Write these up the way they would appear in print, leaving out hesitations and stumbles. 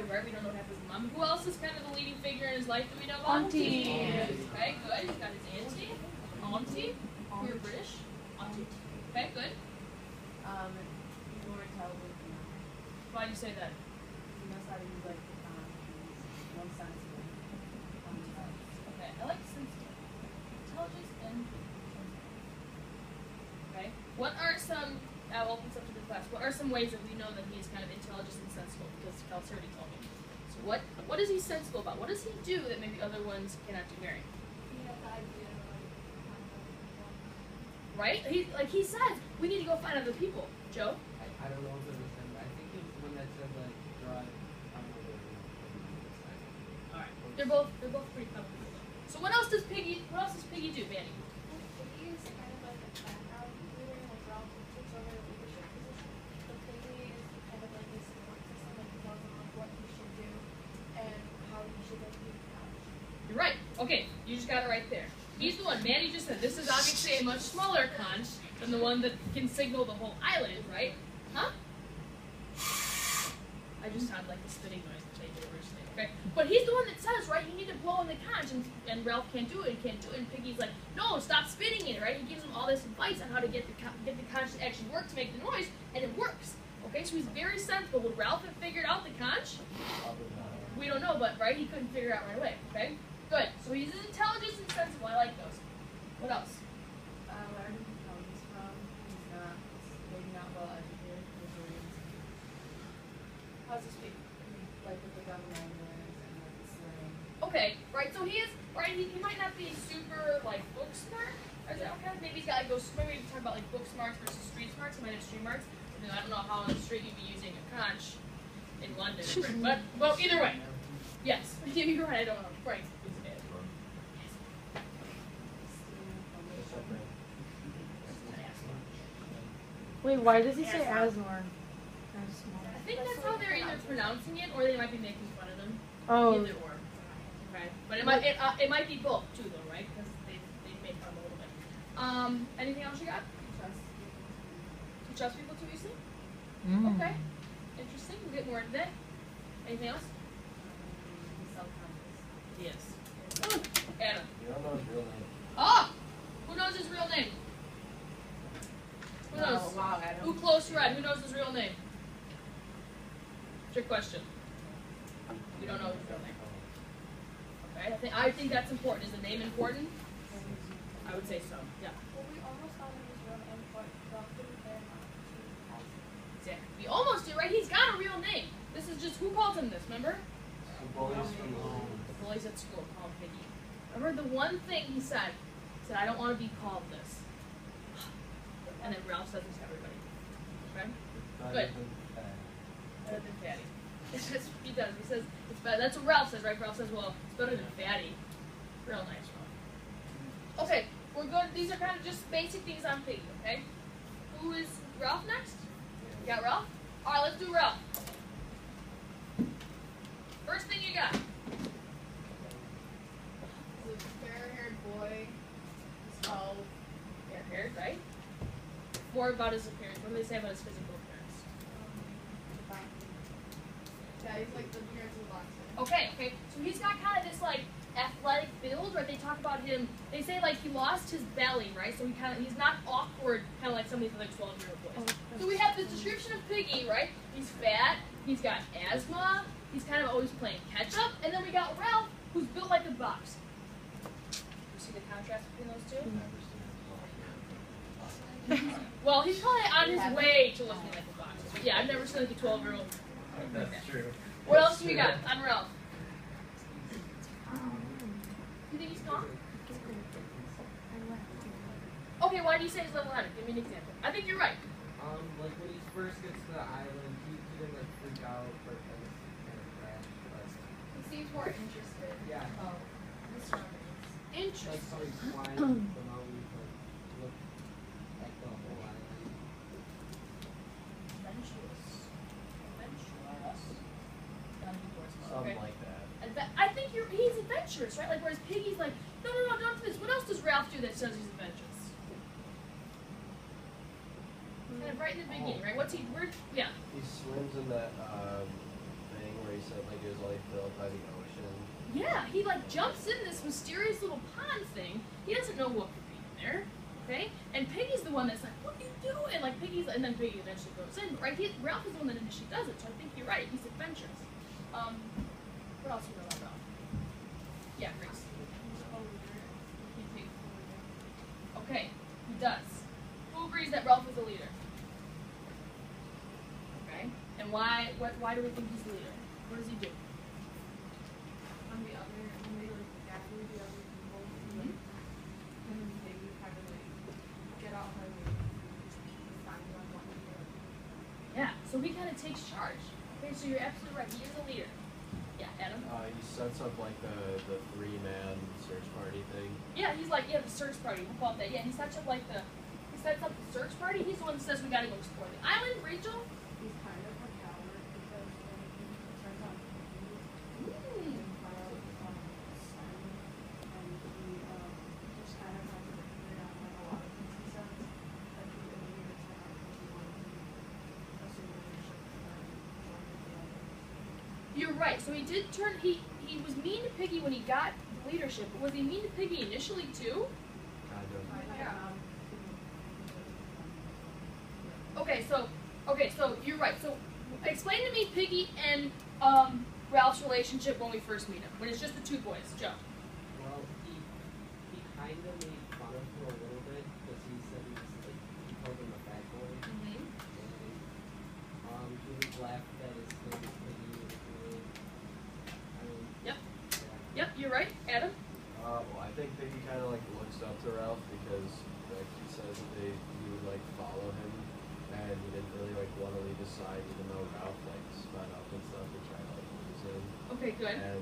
right? We don't know what happened with his mom. Who else is kind of the leading figure in his life that we know about? Auntie. Okay, good. He's got his auntie. Auntie. You're British. Auntie. Okay, good. He's more intelligent than that. Why do you say that? He knows how to use like he's more sensitive. Okay, I like sensitive. Intelligence and okay. What are some? I'll open this up to the class. What are some ways that we know that he is kind of intelligent and sensible? Because Kelsey already told me. So what is he sensible about? What does he do that maybe other ones cannot do, Mary? He has the idea of Right? He says we need to go find other people. Joe? I don't know if it was him, but I think he was the one that said like drive. All right. They're both pretty clever people though. So what else does Piggy do, Manny? Piggy is kind of like a background leader, like Ralph takes over the leadership position. So Piggy is kind of like his support system, like he tells him like what he should do and how he should like lead the couch. You're right. Okay, you just got it right there. He's the one. Manny just said this is obviously a much smaller conch than the one that can signal the whole island, right? Huh? I just sound like the spitting noise that they did originally, okay? But he's the one that says, right, you need to blow in the conch, and Ralph can't do it, and Piggy's like, no, stop spitting in it, right? He gives him all this advice on how to get the conch to actually work, to make the noise, and it works. Okay, so he's very sensible. Would Ralph have figured out the conch? We don't know, but, right, he couldn't figure it out right away, okay? Good. So he's intelligent and sensible. I like those. What else? Where he comes from, he's maybe not well educated. How's he speak? Like with the government and like the slang. Okay, right, so he is, right, he might not be super, like, book smart, or is that okay? Maybe he's got, like, maybe we can talk about, like, book smarts versus street smarts. He might have street smarts. I don't know how on the street you'd be using a conch in London, but, well, either way. Yes, you're right, I don't know. Frank, please say it. Wait, why does he say Asmar? I think that's how they're either pronouncing it, or they might be making fun of them. Oh. Either or. Okay. But it might be both too, though, right? Because they made fun of a little bit. Anything else you got? You trust people too easily? Okay. Interesting. We'll get more into that. Anything else? He's self-conscious. Yes. Adam. You don't know his real name. Oh! Who knows his real name? Who knows? Oh, wow, Adam. Who close red? Who knows his real name? Trick question. We don't know his real name. Okay, I think that's important. Is the name important? I would say so. Yeah. Well, we almost found his real name, but Ralph didn't care enough to ask. Exactly. We almost did, right? He's got a real name. This is just, who called him this, remember? The bullies from home. The bullies at school called Piggy. Remember the one thing he said? He said, I don't want to be called this. And then Ralph says this to everybody. Okay? Good. Better than fatty. He does. He says it's better. That's what Ralph says, right? Ralph says, well, it's better than fatty. Real nice, Ralph. Okay, we're good. These are kind of just basic things on Piggy, okay? Who is Ralph next? You got Ralph? All right, let's do Ralph. First thing you got. He's a fair-haired boy. He's 12. Fair-haired, right? More about his appearance. What do they say about his physical appearance? Yeah, he's like the appearance of a boxer. Okay. So he's got kind of this like athletic build, right? They talk about him. They say like he lost his belly, right? So he's not awkward, kind of like some of these other 12-year-old boys. So we have this description of Piggy, right? He's fat. He's got asthma. He's kind of always playing catch up. And then we got Ralph, who's built like a box. You see the contrast between those two? Well, he's probably on his way to looking like a box. But yeah, I've never seen like a 12-year-old. That's true. What else do we got on Ralph? You think he's calm? Okay, why do you say he's level-headed? Give me an example. I think you're right. Like when he first gets to the island, he didn't like freak out, but then he kind of crashed. But He seems more interested. yeah, His surroundings. like Interesting. so he's flying, but now we like look at the whole island. Adventurous. Something Okay. like that. I think he's adventurous, right? Like, whereas Piggy's like, no, don't do this. What else does Ralph do that says he's adventurous? Kind of right in the beginning, right? Yeah. He swims in that thing where he's said like it was like filled by the ocean. Yeah, he like jumps in this mysterious little pond thing. He doesn't know what could be in there. Okay? And Piggy's the one that's like, what are you doing? Like and then Piggy eventually goes in, but right? Ralph is the one that initially does it, so I think you're right. He's adventurous. What else do you know about Ralph? Yeah, Grace. Okay, he does. Who agrees that Ralph is a leader? Okay. And why do we think he's the leader? What does he do? When they like gather the other people, like, and they would kind of like get out her way, decide on what to do. Yeah, so he kind of takes charge. Okay, so you're absolutely right. He is a leader. Yeah, Adam? He sets up like the 3-man search party thing. Yeah, he's like, the search party. We'll call it that. Yeah, he sets up the search party. He's the one that says we gotta go explore the island. Rachel? He's kind of a coward because when he turns out he Mm. Simon, and he just kind of has a opinion on like a lot of things he says. Like he only gets out because he wanted to assume leadership and then join the others. You're right. So he did turn. He was mean to Piggy when he got the leadership, but was he mean to Piggy initially too? Kind of. Okay, so you're right. So explain to me Piggy and Ralph's relationship when we first meet him, when it's just the two boys. Joe. Well, he kind of made fun of him a little bit because he said he called him a fat boy. Mm-hmm. And he was laughed at his thing. Yep. Yeah. Yep, you're right. Adam. Well, I think Piggy kind of like looks up to Ralph because like he says that he would like follow him, and he didn't really like want to leave his side, even though Ralph like sped up and stuff to try to like lose him. Okay, good. And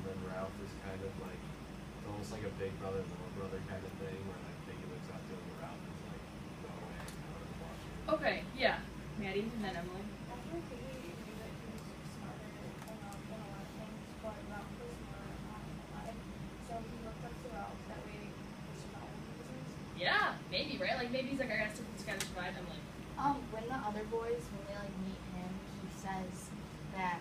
then Ralph is kind of like it's almost like a big brother, little brother kind of thing, where like Piggy looks up to him, and Ralph is like, go away, I want to watch you. Okay, yeah. Maddie and then Emily. I think Piggy knew that he was smarter than a lot of things, but Ralph was more alive. So he looked up to Ralph, that way they survived the business. Yeah, maybe, right? Like maybe he's like, I gotta survive. Emily. When the other boys, when they like meet him, he says that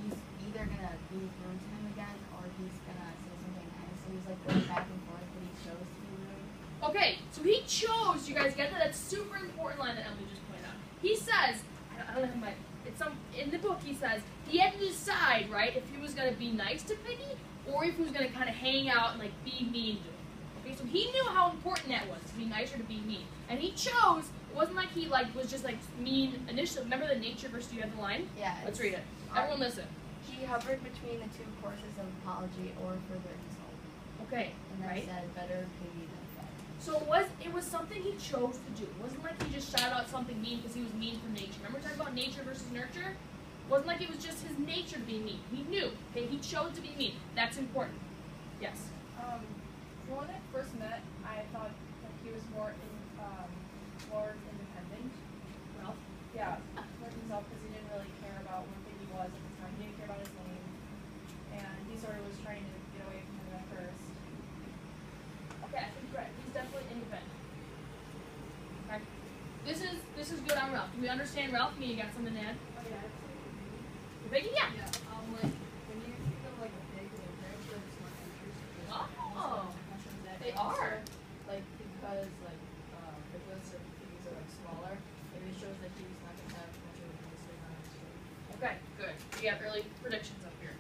he's either gonna be rude to him again or he's gonna say something nice. So he's like going back and forth, but he chose to be rude. Okay, so he chose. You guys get that? That's a super important line that Emily just pointed out. He says, I don't know if in the book he says he had to decide, right, if he was gonna be nice to Piggy or if he was gonna kind of hang out and like be mean to him. Okay, so he knew how important that was to be nice or to be mean, and he chose. It wasn't like he like was just like mean initially. Remember the nature versus you have the line? Yeah. Let's read it. Everyone listen. He hovered between the two courses of apology or further insult, Okay, and then right? said better Piggy than fat. So it was something he chose to do. It wasn't like he just shouted out something mean because he was mean for nature. Remember talking about nature versus nurture? It wasn't like it was just his nature to be mean. He knew. Okay, he chose to be mean. That's important. Yes. When I first met, I thought that he was more independent. Ralph? Yeah, for himself because he didn't really care about what Piggy was at the time. He didn't care about his name, and he sort of was trying to get away from him at first. Okay, I think you're right. He's definitely independent. Okay. This is good on Ralph. Do we understand Ralph? Me, you got something to add? Oh yeah, I'd say Becky, yeah. yeah. Like when you think of like a pig, like they're actually like smart creatures. Oh. They are. Like because piggies are like smaller, it really shows that he's not gonna have much of a mistake on his street. Okay, good. We got early predictions up here.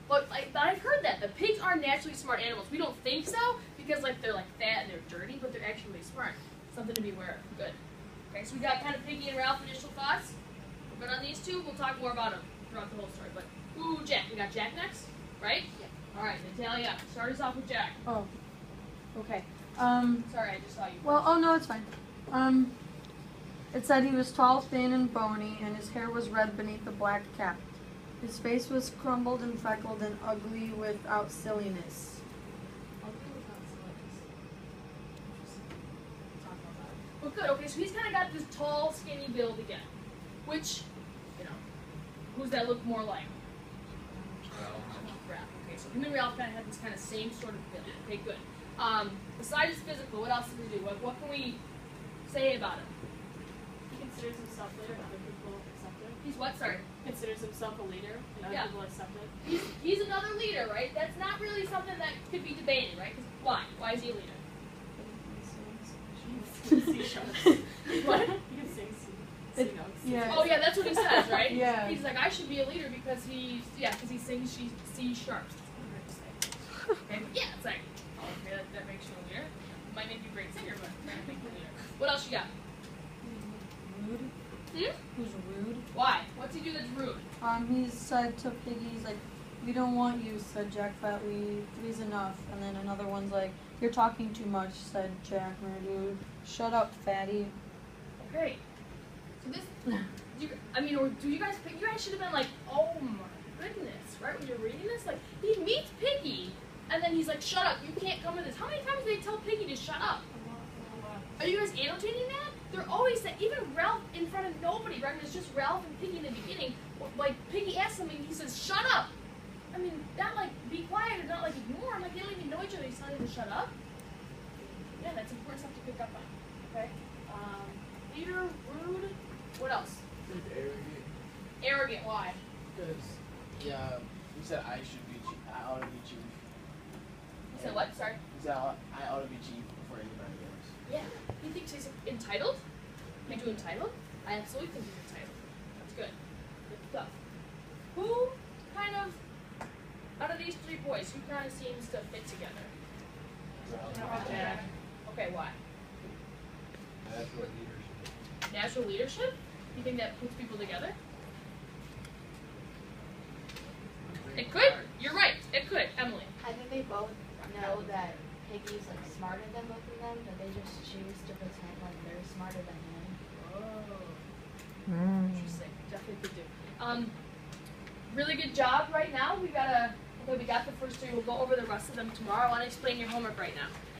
But I've heard that the pigs are naturally smart animals. We don't think so because like they're like fat and they're dirty, but they're actually really smart. Something to be aware of. Good. Okay, so we got kind of Piggy and Ralph initial thoughts. We're good on these two. We'll talk more about them throughout the whole story. But Jack. We got Jack next, right? Yeah. All right, Natalia. Start us off with Jack. Oh. Okay. Sorry, I just saw you. Well, oh no, it's fine. It said he was tall, thin, and bony, and his hair was red beneath the black cap. His face was crumbled and freckled and ugly without silliness. Well, good. Okay, so he's kind of got this tall, skinny build again, which, who's that look more like? Ralph. Okay, so him and Ralph kind of had this kind of same sort of build. Okay, good. Besides his physical, what else did he do? What can we say about him? He considers himself later, other people accept him. He's what? Sorry. Considers himself a leader, and other Yeah. people accept it. He's another leader, right? That's not really something that could be debated, right? 'Cause why? Why is he a leader? Seashells. What? You can sing sea notes. Yeah. Oh yeah, that's what he says, right? Yeah. He's like, I should be a leader because he sings sea sharps. Okay, but yeah, it's like, oh, okay, that makes you a leader. Might make you a great singer, but that makes you a leader. What else you got? Rude. Hmm? Who's rude? Why? What's he do that's rude? He said to Piggy, he's like, we don't want you, said Jack flatly. Three's enough. And then another one's like, you're talking too much, said Jack Dude. Shut up, fatty. Okay. So this, or do you guys should have been like, oh my goodness, right? When you're reading this, like, he meets Piggy, and then he's like, shut up, you can't come with this. How many times did they tell Piggy to shut up? Are you guys annotating that? They're always saying, even Ralph in front of nobody, right? It's just Ralph and Piggy in the beginning. Like, Piggy asks something, he says, shut up. I mean, not like, be quiet or not like ignore him. Like, they don't even know each other. He's telling you to shut up. Yeah, that's important stuff to pick up on. Okay? Leader, rude. What else? Arrogant. Arrogant, why? Because, yeah, he said I should be chief. I ought to be chief. He said what? Sorry? He said I ought to be chief before anybody else. Yeah. He thinks he's entitled? You do entitled? I absolutely think he's entitled. That's good. Good stuff. Who kind of, out of these three boys, who kind of seems to fit together? Jack. Okay, why? Natural leadership. Natural leadership? You think that puts people together? It could. You're right. It could. Emily. I think they both know that Piggy's like smarter than both of them, but they just choose to pretend like they're smarter than him. Oh. Interesting. Definitely could do. Really good job right now. We got the first three. We'll go over the rest of them tomorrow. I want to explain your homework right now.